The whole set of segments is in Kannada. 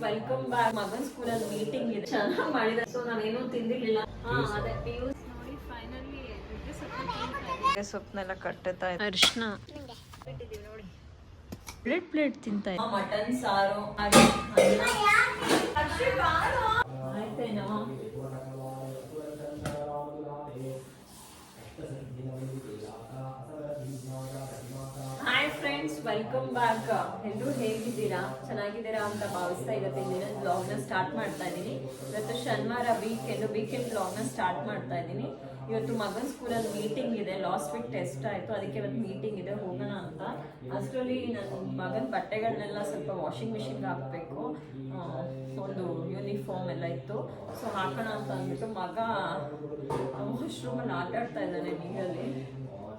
Welcome back. ಮಗನ್ ಸ್ಕೂಲಲ್ಲಿ ಮೀಟಿಂಗ್ ಇದೆ, ಚೆನ್ನಾಗಿ ಮಾಡಿದ್ರೆ. ಸೊ ನಾನೇನು ತಿಂದಿರ್ಲಿಲ್ಲ. ಅದೇ ಪಿಯೂಸ್ ನೋಡಿ ಫೈನಲಿ ಸೊಪ್ಪನೆಲ್ಲ ಕಟ್ಟುತ್ತಾ ಇದೆ. ಅರ್ಶನ ಇಟ್ಟಿದ್ದೀವಿ ನೋಡಿ, ಪ್ಲೇಟ್ ತಿಂತಾ ಇದೆ. ಮಟನ್ ಸಾರು ಆಯ್ತೇನೋ. Hi friends, welcome back. ಎಲ್ಲರೂ ಹೇಗಿದ್ದೀರಾ? ಚೆನ್ನಾಗಿದ್ದೀರಾ ಅಂತ ಭಾವಿಸ್ತಾ ಇವತ್ತಿನ ದಿನ ಬ್ಲಾಗ್ನ ಸ್ಟಾರ್ಟ್ ಮಾಡ್ತಾ ಇದ್ದೀನಿ. ಇವತ್ತು ಶನಿವಾರ ವೀಕೆಂಡ್ ಬ್ಲಾಗ್ನ ಸ್ಟಾರ್ಟ್ ಮಾಡ್ತಾ ಇದ್ದೀನಿ. ಇವತ್ತು ಮಗನ ಸ್ಕೂಲಲ್ಲಿ ಮೀಟಿಂಗ್ ಇದೆ. ಲಾಸ್ಟ್ ವೀಕ್ ಟೆಸ್ಟ್ ಆಯಿತು, ಅದಕ್ಕೆ ಇವತ್ತು ಮೀಟಿಂಗ್ ಇದೆ, ಹೋಗೋಣ ಅಂತ. ಅಷ್ಟರಲ್ಲಿ ನನ್ನ ಮಗನ ಬಟ್ಟೆಗಳನ್ನೆಲ್ಲ ಸ್ವಲ್ಪ ವಾಷಿಂಗ್ ಮಿಷಿನ್ಗೆ ಹಾಕಬೇಕು. ಒಂದು ಯೂನಿಫಾರ್ಮ್ ಎಲ್ಲ ಇತ್ತು, ಸೊ ಹಾಕೋಣ ಅಂತ ಅಂದ್ಬಿಟ್ಟು ಮಗ ವಾಶ್ರೂಮಲ್ಲಿ ಆಟ ಆಡ್ತಾ ಇದ್ದಾನೆ ನೀರಲ್ಲಿ.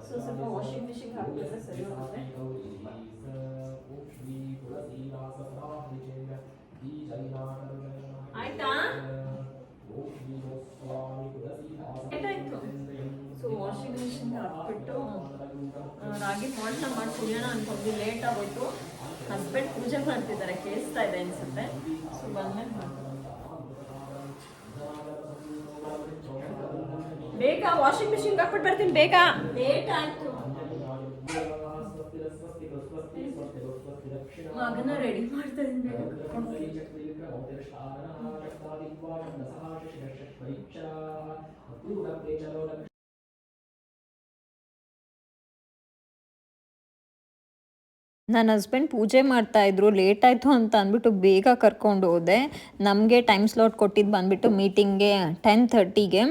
ಸೊ ಸ್ವಲ್ಪ ವಾಷಿಂಗ್ ಮಿಷಿನ್ಗೆ ಹಾಕಿದ್ರೆ ಸರಿ ಹೋಗುತ್ತೆ. ಆಯ್ತಾ ಆಯ್ತಾಯ್ತು. ಸೊ ವಾಷಿಂಗ್ ಮಿಷಿನ್ಗೆ ಹಾಕ್ಬಿಟ್ಟು ರಾಗಿ ಮಾಲ್ಟ್ನ ಮಾಡಿ ಕುಡಿಯೋಣ ಅನ್ಕೊಂಡು ಲೇಟ್ ಆಗೋಯ್ತು. ಹಸ್ಬೆಂಡ್ ಪೂಜೆ ಮಾಡ್ತಿದ್ದಾರೆ, ಕೇಳಿಸ್ತಾ ಇದೆ ಅನ್ಸುತ್ತೆ. ಸೊ ಬಂದ್ಮೇಲೆ ಬೇಗ ವಾಷಿಂಗ್ ಮಿಷಿನ್ಗೆ ಹಾಕ್ಬಿಟ್ಟು ಬರ್ತೀನಿ, ಬೇಗ. ಲೇಟ್ ಆಯ್ತು. ಮಗನ ರೆಡಿ ಮಾಡ್ತಾ ಇದ್ದೀನಿ. ನನ್ನ ಹಸ್ಬೆಂಡ್ ಪೂಜೆ ಮಾಡ್ತಾಯಿದ್ರು, ಲೇಟ್ ಆಯಿತು ಅಂತ ಅಂದ್ಬಿಟ್ಟು ಬೇಗ ಕರ್ಕೊಂಡು ಹೋದೆ. ನಮಗೆ ಟೈಮ್ ಸ್ಲಾಟ್ ಕೊಟ್ಟಿದ್ದು ಬಂದುಬಿಟ್ಟು ಮೀಟಿಂಗ್ಗೆ 10:30ಗೆ.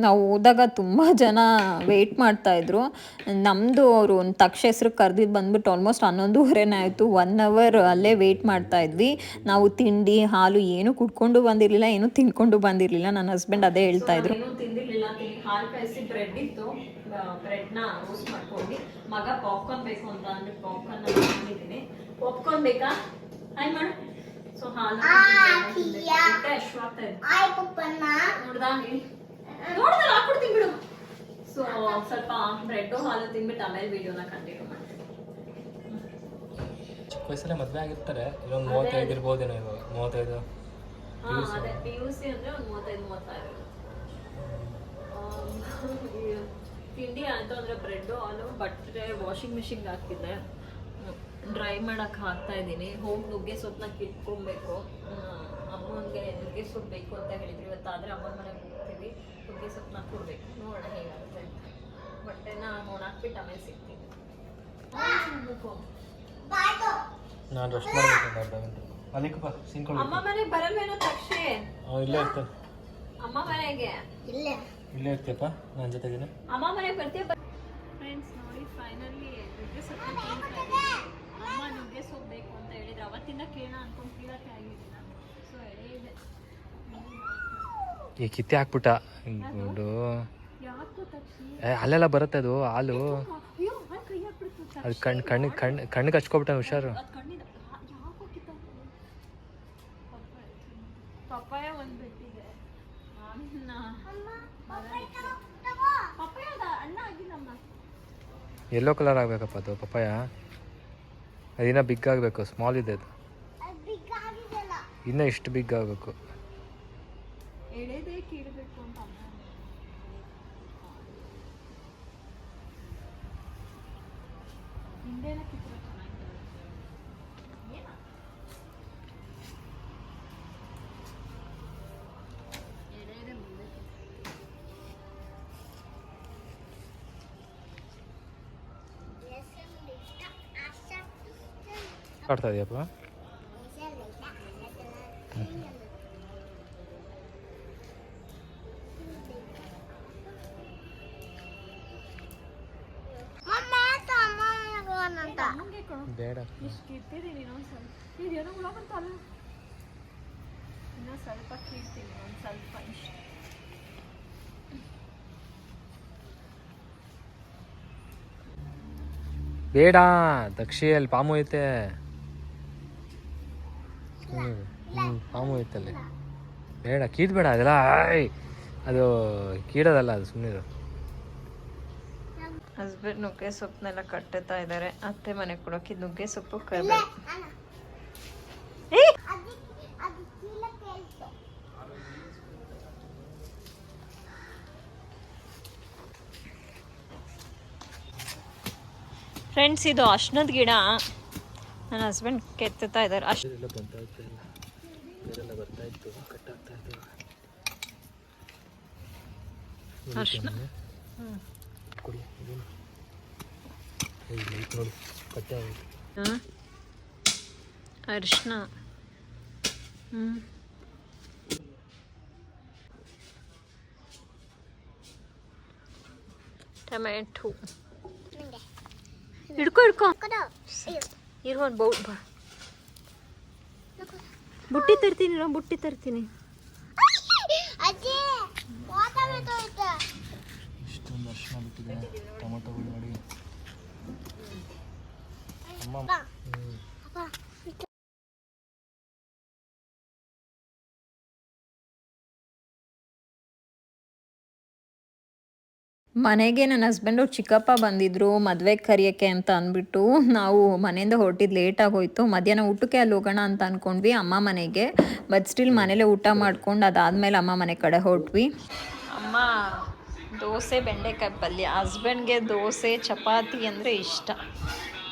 ನಾವು ಹೋದಾಗ ತುಂಬ ಜನ ವೆಯ್ಟ್ ಮಾಡ್ತಾಯಿದ್ರು. ನಮ್ಮದು ಅವರು ಒಂದು ತಕ್ಷ ಹೆಸ್ರು ಕರೆದಿದ್ದು ಬಂದುಬಿಟ್ಟು ಆಲ್ಮೋಸ್ಟ್ 11:30 ಆಯಿತು. 1 hour ಅಲ್ಲೇ ವೆಯ್ಟ್ ಮಾಡ್ತಾಯಿದ್ವಿ. ನಾವು ತಿಂಡಿ ಹಾಲು ಏನೂ ಕುಡ್ಕೊಂಡು ಬಂದಿರಲಿಲ್ಲ, ಏನೂ ತಿನ್ಕೊಂಡು ಬಂದಿರಲಿಲ್ಲ. ನನ್ನ ಹಸ್ಬೆಂಡ್ ಅದೇ ಹೇಳ್ತಾಯಿದ್ರು. ಏನೂ ತಿಂದಿರಲಿಲ್ಲ, ಹಾಲು ಕಾಯಿಸಿ ಬ್ರೆಡ್ ಇತ್ತು, ಬ್ರೆಡ್ನ ರೋಸ್ಟ್ ಮಾಡ್ಕೊಂಡು. ಮಗ ಪಾಪ್ಕಾರ್ನ್ ಬೇಕು ಅಂತ ಅಂದ್ಬಿಟ್ಟು ಪಾಪ್ಕಾರ್ನ್ ಮಾಡಿದ್ದೀನಿ. ಪಾಪ್ಕಾರ್ನ್ ಬೇಕಾ? ಹಾಯ್ ಮಾಡು. ಸೊ ಹಾಲು ನೋಡಿದ್ರೆ ಹಾಕ್ಬಿಡ್ತೀನಿ ಬಿಡು. ಸೊ ಸ್ವಲ್ಪ ಬ್ರೆಡ್ ಹಾಲು ತಿನ್ಬಿಟ್ಟು ಆಮೇಲೆ ವಿಡಿಯೋನ ಕಂಟಿನ್ಯೂ ಮಾಡ್ತೀನಿ. ಚಿಕ್ಕ ವಯಸ್ಸಲ್ಲೇ ಮದುವೆ ಆಗಿರ್ತಾರೆ, ಇವಾಗ 35 ಇರ್ಬೋದೇನೋ. ಇವಾಗ 35. ಅದೇ PUC ಅಂದ್ರೆ ಒಂದು 35-36. ತಿಂಡಿ ಆಯಿತು. ಅಂದರೆ ಬ್ರೆಡ್ಡು ಹಾಲು ಬಟ್ಟೆ ವಾಷಿಂಗ್ ಮಿಷಿನ್ಗೆ ಹಾಕಿದ್ದೆ, ಡ್ರೈ ಮಾಡೋಕ್ಕೆ ಹಾಕ್ತಾ ಇದ್ದೀನಿ. ಹೋಗಿ ನುಗ್ಗೆ ಸೊಪ್ಪನ್ನ ಕಿತ್ಕೊಬೇಕು. ಅಮ್ಮನಿಗೆ ನುಗ್ಗೆ ಸೊಪ್ಪು ಬೇಕು ಅಂತ ಹೇಳಿದ್ರು ಇವತ್ತು. ಆದರೆ ಅಮ್ಮನ ಮನೆಗೆ ಹೋಗ್ತೀವಿ, ನುಗ್ಗೆ ಸೊಪ್ಪನ್ನ ಕೊಡಬೇಕು. ನೋಡೋಣ ಹೇಗಾಗುತ್ತೆ. ಬಟ್ಟೆನ ಹಾಕ್ಬಿಟ್ಟು ಆಮೇಲೆ ಸಿಗ್ತೀನಿ. ನಾನು ರೆಸ್ಟ್ ಮಾಡಬೇಕು. ಅದಕ್ಕಪ್ಪ ಸಿಂಕೊಂಡು ಅಮ್ಮ ಮನೆಗೆ ಬರಲ್ವೇನೋ ತಕ್ಷಣ? ಇಲ್ಲೇ ಇರ್ತದೆ. ಅಮ್ಮ ಮನೆಗೆ ಇಲ್ಲೇ ಇರ್ತೀಯಪ್ಪ, ನನ್ನ ಜೊತೆಗೇನೆ. ಅಮ್ಮ ಮನೆಗೆ ಬರ್ತೀಯ? ಫ್ರೆಂಡ್ಸ್ ನೋಡಿ ಫೈನಲಿ ನುಗ್ಗೆ ಸೊಪ್ಪು ತಿಂತಾ ಇದ್ದೀನಿ. ಅಮ್ಮ ನುಗ್ಗೆ ಸೊಪ್ಪು ಬೇಕು ಅಂತ ಹೇಳಿದ್ರು. ಅವತ್ತಿಂದ ಕೇಳೋಣ ಅನ್ಕೊಂಡು ಕೇಳೋಕ್ಕೆ ಆಗಿದ್ದಿಲ್ಲ. ಸೊ ಎಳೆಯಿದೆ ಈ ಕಿತ್ತೆ ಹಾಕ್ಬಿಟ್ಟ ಗುಡ್ಡು. ಯಾಕೋ ತಕ್ಷಣ ಅಲ್ಲೆಲ್ಲ ಬರುತ್ತೆ ಅದು ಹಾಲು. ಅದು ಕಣ್ಣಿಗೆ ಹಚ್ಕೊಬಿಟ್ಟ. ಹುಷಾರು. ಪಪ್ಪಾಯ ಒಂದು ಬಿಟ್ಟಿದೆ. ಯೆಲ್ಲೋ ಕಲರ್ ಆಗಬೇಕಪ್ಪ ಅದು ಪಪ್ಪಾಯ. ಅದಿನ್ನ ಬಿಗ್ ಆಗಬೇಕು. ಸ್ಮಾಲ್ ಇದೆ ಅದು, ಇನ್ನೂ ಇಷ್ಟು ಬಿಗ್ ಆಗಬೇಕು. ಎಳೆದೇ ಕೀಳಬೇಕು ಅಂತ ಹಿಂದೆನ ಕಿತ್ತರೆ ಚೆನ್ನಾಗಿರುತ್ತೆ. ಎಳೆದೇ ಮುಂದೆ ಕಾಡ್ತಾ ಇದೆಯಪ್ಪ. ಬೇಡ, ಇಷ್ಟು ಇಟ್ಟಿದ್ದೀನಿ. ಇನ್ನೊಂದು ಸ್ವಲ್ಪ ಇದೇನೋ ಹುಳ ಬಂತಲ್ಲ, ಇನ್ನೂ ಸ್ವಲ್ಪ ಕೀಳ್ತೀನಿ. ಒಂದು ಸ್ವಲ್ಪ ಇಷ್ಟು. ಬೇಡ ದಕ್ಷಿಯಲ್ಲಿ ಪಾಮು ಐತೆ. ಪಾಮು ಐತಲ್ಲಿ. ಬೇಡ, ಕೀಡ್ಬೇಡ ಅದೆಲ್ಲ. ಅದು ಕೀಡೋದಲ್ಲ, ಅದು ಸುಮ್ಮನೆ. ಹಸ್ಬೆಂಡ್ ನುಗ್ಗೆ ಸೊಪ್ಪನ್ನೆಲ್ಲ ಕಟ್ಟುತ್ತಾ ಇದ್ದಾರೆ. ಅತ್ತೆ ಮನೆಗೆ ಕೊಡೋಕೆ ನುಗ್ಗೆ ಸೊಪ್ಪು ಕರಿಬೇವು. ಫ್ರೆಂಡ್ಸ್, ಇದು ಅರ್ಶಿನದ ಗಿಡ ನನ್ನ ಹಸ್ಬೆಂಡ್ ಕೆತ್ತುತ್ತಾ ಇದ್ದಾರೆ. ಎಲ್ಲ ಬರ್ತಾ ಇತ್ತು, ಬೇರೆಲ್ಲ ಬರ್ತಾ ಇತ್ತು, ಕಟ್ಟಾಗ್ತಾ ಇತ್ತು. ಅರ್ಶಿನ ಕೊಡಿ ನೋಡಿ, ಕಟ್ಟೆ ಆಗುತ್ತೆ. ಅರ್ಶಿನ ಟೊಮೆಟೊ ಹಿಡ್ಕೊ ಇರುವಂದು ಬುಟ್ಟಿ ತರ್ತೀನಿ. ಇಷ್ಟೊಂದು ಅರ್ಶಿನ ಬಿಟ್ಟಿದೆ ಟೊಮೆಟೊಗಳು ನೋಡಿ ಅಮ್ಮ. ಮನೆಗೆ ನನ್ನ ಹಸ್ಬೆಂಡ್ ಅವ್ರು ಚಿಕ್ಕಪ್ಪ ಬಂದಿದ್ರು ಮದುವೆ ಕರಿಯೋಕ್ಕೆ ಅಂತ ಅಂದ್ಬಿಟ್ಟು ನಾವು ಮನೆಯಿಂದ ಹೊರಟಿದ್ದು ಲೇಟಾಗಿ ಹೋಯಿತು. ಮಧ್ಯಾಹ್ನ ಊಟಕ್ಕೆ ಅಲ್ಲಿ ಹೋಗೋಣ ಅಂತ ಅಂದ್ಕೊಂಡ್ವಿ ಅಮ್ಮ ಮನೆಗೆ. ಬಟ್ ಸ್ಟಿಲ್ ಮನೇಲೇ ಊಟ ಮಾಡ್ಕೊಂಡು ಅದಾದಮೇಲೆ ಅಮ್ಮ ಮನೆ ಕಡೆ ಹೊರಟ್ವಿ. ಅಮ್ಮ ದೋಸೆ ಬೆಂಡೆಕಾಯಿ ಪಲ್ಯ, ಹಸ್ಬೆಂಡ್ಗೆ ದೋಸೆ ಚಪಾತಿ ಅಂದರೆ ಇಷ್ಟ,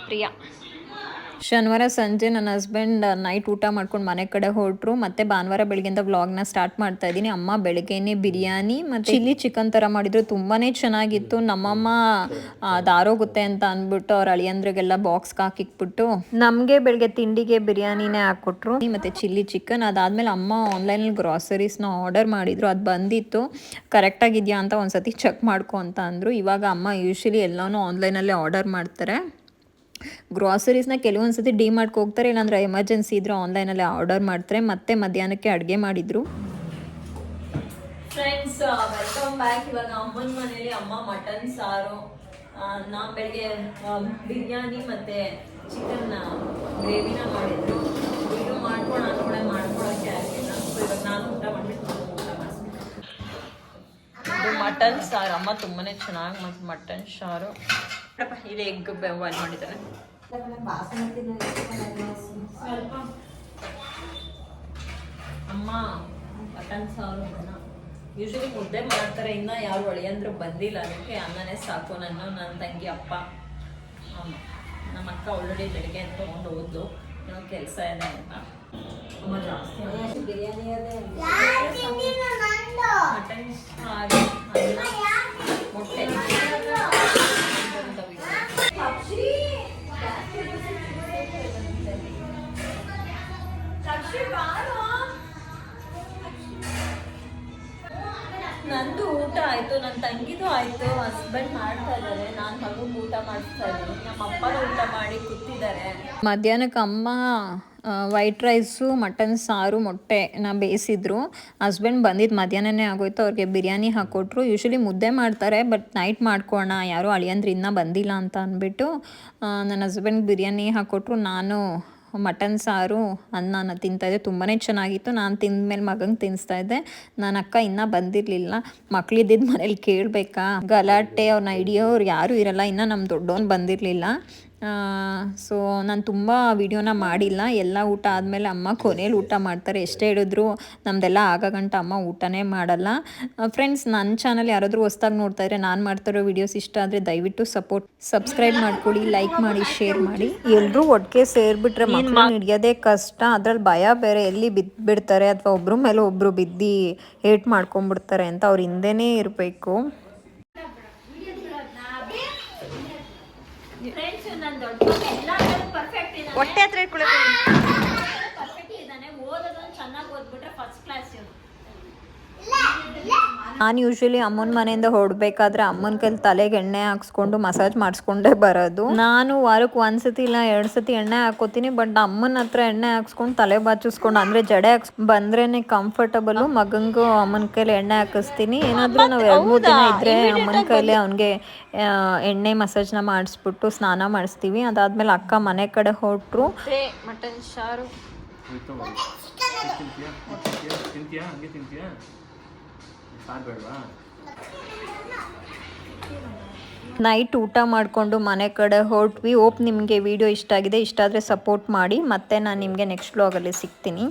ಪ್ರಿಯ. ಶನಿವಾರ ಸಂಜೆ ನನ್ನ ಹಸ್ಬೆಂಡ್ ನೈಟ್ ಊಟ ಮಾಡ್ಕೊಂಡು ಮನೆ ಕಡೆ ಹೊರಟ್ರು. ಮತ್ತು ಭಾನುವಾರ ಬೆಳಗ್ಗೆಯಿಂದ ವ್ಲಾಗ್ನ ಸ್ಟಾರ್ಟ್ ಮಾಡ್ತಾ ಇದ್ದೀನಿ. ಅಮ್ಮ ಬೆಳಗ್ಗೆನೇ ಬಿರಿಯಾನಿ ಮತ್ತು ಚಿಲ್ಲಿ ಚಿಕನ್ ಥರ ಮಾಡಿದ್ರು, ತುಂಬಾ ಚೆನ್ನಾಗಿತ್ತು. ನಮ್ಮಮ್ಮ ಅದಾರೋಗುತ್ತೆ ಅಂತ ಅಂದ್ಬಿಟ್ಟು ಅವ್ರ ಅಳಿಯಂದ್ರಿಗೆಲ್ಲ ಬಾಕ್ಸ್ಗೆ ಹಾಕಿಕ್ಬಿಟ್ಟು ನಮಗೆ ಬೆಳಗ್ಗೆ ತಿಂಡಿಗೆ ಬಿರಿಯಾನಿನೇ ಹಾಕ್ಕೊಟ್ರು ಮತ್ತು ಚಿಲ್ಲಿ ಚಿಕನ್. ಅದಾದಮೇಲೆ ಅಮ್ಮ ಆನ್ಲೈನಲ್ಲಿ ಗ್ರಾಸರೀಸ್ನ ಆರ್ಡರ್ ಮಾಡಿದರು, ಅದು ಬಂದಿತ್ತು. ಕರೆಕ್ಟಾಗಿದೆಯಾ ಅಂತ ಒಂದು ಸತಿ ಚೆಕ್ ಮಾಡ್ಕೊ ಅಂತ ಅಂದರು. ಇವಾಗ ಅಮ್ಮ ಯೂಶ್ವಲಿ ಎಲ್ಲನೂ ಆನ್ಲೈನಲ್ಲೇ ಆರ್ಡರ್ ಮಾಡ್ತಾರೆ. ಗ್ರಾಸರೀಸ್ನ ಕೆಲವೊಂದು ಸತಿ ಡಿಮಾರ್ಟ್ಗೆ ಹೋಗ್ತಾರೆ, ಇಲ್ಲಾಂದ್ರೆ ಎಮರ್ಜೆನ್ಸಿ ಇದ್ದರೆ ಆನ್ಲೈನಲ್ಲೇ ಆರ್ಡರ್ ಮಾಡ್ತಾರೆ. ಮತ್ತೆ ಮಧ್ಯಾಹ್ನಕ್ಕೆ ಅಡುಗೆ ಮಾಡಿದರು. Friends, welcome back. ಇವಾಗ ಅಮ್ಮನ ಮನೇಲಿ ಅಮ್ಮ ಮಟನ್ ಸಾರು, ನಾ ಬೆಳಗ್ಗೆ ಬಿರಿಯಾನಿ ಮತ್ತು ಚಿಕನ್ ಗ್ರೇವಿನ ಮಾಡಿದ್ರು. ಇದು ಮಾಡ್ಕೊಳಕ್ಕೆ ಆಗಿಲ್ಲ. ಸೊ ಇವಾಗ ನಾನು ಊಟ ಮಾಡಿಬಿಟ್ಟು ಊಟ ಮಾಡಿಸ್ತೀನಿ. ಇದು ಮಟನ್ ಸಾರು, ಅಮ್ಮ ತುಂಬಾ ಚೆನ್ನಾಗಿ ಮಟನ್ ಸಾರು. ಇಲ್ಲಿ ಎಗ್ ಬಾಯ್ಲ್ ಮಾಡಿದ್ದಾರೆ. ಅಮ್ಮ ಮಟನ್ ಸಾರು ಯೂಶಲಿ ಮುದ್ದೆ ಮಾಡ್ತಾರೆ, ಇನ್ನು ಯಾರು ಅಳಿಯಂದ್ರು ಬಂದಿಲ್ಲ, ಅದಕ್ಕೆ ಅನ್ನನೇ ಸಾಕು. ನನ್ನ ತಂಗಿ ಅಪ್ಪ ಅಮ್ಮ. ನಮ್ಮ ಅಕ್ಕ ಆಲ್ರೆಡಿ ಬೆಳಗ್ಗೆ ಅಂತ ತೊಗೊಂಡು ಹೋದ್ಲು, ಏನೋ ಕೆಲಸ ಇದೆ ಅಂತ. ಅಮ್ಮ ಜಾಸ್ತಿ ಬಿರಿಯಾನಿ ಅದೇ ಮಟನ್ ಸಾರು, ಅನ್ನ, ಮೊಟ್ಟೆ. ನಂದು ಊಟ ಆಯ್ತು, ನನ್ನ ತಂಗಿದು ಆಯ್ತು. ಹಸ್ಬೆಂಡ್ ಮಾಡ್ತಾ ಇದ್ದಾರೆ, ನಾನು ಮಗುಗೆ ಊಟ ಮಾಡಿಸ್ತಾ ಇದ್ದೀನಿ. ನಮ್ಮ ಅಪ್ಪನ ಊಟ ಮಾಡಿ ಕೂತಿದ್ದಾರೆ. ಮಧ್ಯಾಹ್ನಕ್ಕೆ ಅಮ್ಮ ವೈಟ್ ರೈಸು, ಮಟನ್ ಸಾರು, ಮೊಟ್ಟೆನ ಬೇಯಿಸಿದ್ರು. ಹಸ್ಬೆಂಡ್ ಬಂದಿದ್ದು ಮಧ್ಯಾಹ್ನನೇ ಆಗೋಯ್ತು, ಅವ್ರಿಗೆ ಬಿರಿಯಾನಿ ಹಾಕ್ಕೊಟ್ರು. ಯೂಶ್ವಲಿ ಮುದ್ದೆ ಮಾಡ್ತಾರೆ, ಬಟ್ ನೈಟ್ ಮಾಡ್ಕೊಳ್ಳೋಣ, ಯಾರೂ ಅಳಿಯಂದ್ರೆ ಇನ್ನೂ ಬಂದಿಲ್ಲ ಅಂತ ಅಂದ್ಬಿಟ್ಟು ನನ್ನ ಹಸ್ಬೆಂಡ್ ಬಿರಿಯಾನಿ ಹಾಕ್ಕೊಟ್ರು. ನಾನು ಮಟನ್ ಸಾರು ಅನ್ನನ ತಿಂತಾಯಿದ್ದೆ, ತುಂಬಾ ಚೆನ್ನಾಗಿತ್ತು. ನಾನು ತಿಂದಮೇಲೆ ಮಗಂಗೆ ತಿನ್ನಿಸ್ತಾಯಿದ್ದೆ. ನನ್ನ ಅಕ್ಕ ಇನ್ನೂ ಬಂದಿರಲಿಲ್ಲ. ಮಕ್ಳಿದ್ದಿದ್ದು ಮನೇಲಿ ಕೇಳಬೇಕಾ, ಗಲಾಟೆ, ಅವ್ರನ್ನ ಹಿಡಿಯೋರು ಯಾರೂ ಇರಲ್ಲ. ಇನ್ನೂ ನಮ್ಮ ದೊಡ್ಡವನು ಬಂದಿರಲಿಲ್ಲ. ಸೊ ನಾನು ತುಂಬ ವೀಡಿಯೋನ ಮಾಡಿಲ್ಲ. ಎಲ್ಲ ಊಟ ಆದಮೇಲೆ ಅಮ್ಮ ಕೊನೆಯಲ್ಲಿ ಊಟ ಮಾಡ್ತಾರೆ. ಎಷ್ಟೇ ಹೇಳಿದ್ರು ನಮ್ಮದೆಲ್ಲ ಆಗಗಂಟ ಅಮ್ಮ ಊಟನೇ ಮಾಡಲ್ಲ. ಫ್ರೆಂಡ್ಸ್, ನನ್ನ ಚಾನಲ್ ಯಾರಾದರೂ ಹೊಸ್ದಾಗಿ ನೋಡ್ತಾ ಇದ್ರೆ, ನಾನು ಮಾಡ್ತಾರೋ ವೀಡಿಯೋಸ್ ಇಷ್ಟ ಆದರೆ ದಯವಿಟ್ಟು ಸಬ್ಸ್ಕ್ರೈಬ್ ಮಾಡ್ಕೊಳ್ಳಿ, ಲೈಕ್ ಮಾಡಿ, ಶೇರ್ ಮಾಡಿ. ಎಲ್ಲರೂ ಒಟ್ಟಿಗೆ ಸೇರಿಬಿಟ್ರೆ ಮಕ್ಕಳು ಹಿಡಿಯೋದೇ ಕಷ್ಟ. ಅದ್ರಲ್ಲಿ ಭಯ ಬೇರೆ, ಎಲ್ಲಿ ಬಿದ್ದುಬಿಡ್ತಾರೆ ಅಥವಾ ಒಬ್ಬರ ಮೇಲೆ ಒಬ್ಬರು ಬಿದ್ದು ಏಟ್ ಮಾಡ್ಕೊಂಡ್ಬಿಡ್ತಾರೆ ಅಂತ ಅವ್ರ ಹಿಂದೆನೇ ಇರಬೇಕು. ಹೊಟ್ಟೆ ಹತ್ರ ಪರ್ಫೆಕ್ಟ್ ಇದ್ದಾನೆ, ಓದೋದನ್ನು ಚೆನ್ನಾಗಿ ಓದ್ಬಿಟ್ರೆ ಫಸ್ಟ್ ಕ್ಲಾಸ್. ನಾನು ಯೂಶ್ವಲಿ ಅಮ್ಮನ ಮನೆಯಿಂದ ಹೊರಡ್ಬೇಕಾದ್ರೆ ಅಮ್ಮನ ಕೈಲಿ ತಲೆಗೆ ಎಣ್ಣೆ ಹಾಕ್ಸ್ಕೊಂಡು ಮಸಾಜ್ ಮಾಡಿಸ್ಕೊಂಡೇ ಬರೋದು. ನಾನು ವಾರಕ್ಕೆ ಒಂದ್ಸತಿ ಇಲ್ಲ 2 ಸತಿ ಎಣ್ಣೆ ಹಾಕೋತೀನಿ. ಬಟ್ ಅಮ್ಮನ ಹತ್ರ ಎಣ್ಣೆ ಹಾಕ್ಸ್ಕೊಂಡು ತಲೆ ಬಾಚಿಸ್ಕೊಂಡು, ಅಂದರೆ ಜಡೆ ಬಂದ್ರೇನೆ ಕಂಫರ್ಟಬಲು. ಮಗಂಗೂ ಅಮ್ಮನ ಕೈಲಿ ಎಣ್ಣೆ ಹಾಕಿಸ್ತೀನಿ. ಏನಾದರೂ ನಾವು 2-3 ದಿನ ಇದ್ದರೆ ಅಮ್ಮನ ಕೈಲಿ ಅವನಿಗೆ ಎಣ್ಣೆ ಮಸಾಜ್ನ ಮಾಡಿಸ್ಬಿಟ್ಟು ಸ್ನಾನ ಮಾಡಿಸ್ತೀವಿ. ಅದಾದಮೇಲೆ ಅಕ್ಕ ಮನೆ ಕಡೆ ಹೊರಟ್ರು. ಮಟನ್ ಸಾರು, ನೈಟ್ ಊಟ ಮಾಡಿಕೊಂಡು ಮನೆ ಕಡೆ ಹೊರಟ್ವಿ. ಹೋಪ್ ನಿಮಗೆ ವಿಡಿಯೋ ಇಷ್ಟ ಆಗಿದೆ. ಇಷ್ಟ ಆದರೆ ಸಪೋರ್ಟ್ ಮಾಡಿ. ಮತ್ತೆ ನಾನು ನಿಮಗೆ ನೆಕ್ಸ್ಟ್ ವ್ಲಾಗಲ್ಲಿ ಸಿಗ್ತೀನಿ.